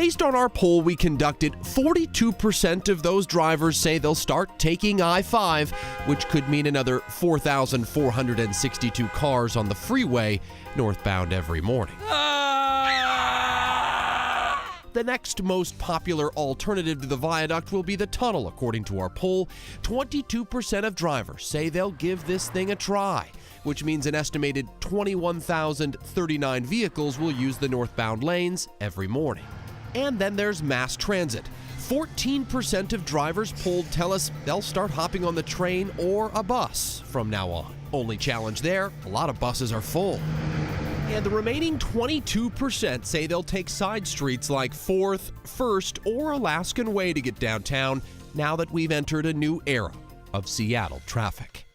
Based on our poll we conducted, 42% of those drivers say they'll start taking I-5, which could mean another 4,462 cars on the freeway northbound every morning. The next most popular alternative to the viaduct will be the tunnel, according to our poll. 22% of drivers say they'll give this thing a try, which means an estimated 21,039 vehicles will use the northbound lanes every morning. And then there's mass transit. 14% of drivers polled tell us they'll start hopping on the train or a bus from now on. Only challenge there, a lot of buses are full. And the remaining 22% say they'll take side streets like 4th, 1st, or Alaskan Way to get downtown now that we've entered a new era of Seattle traffic.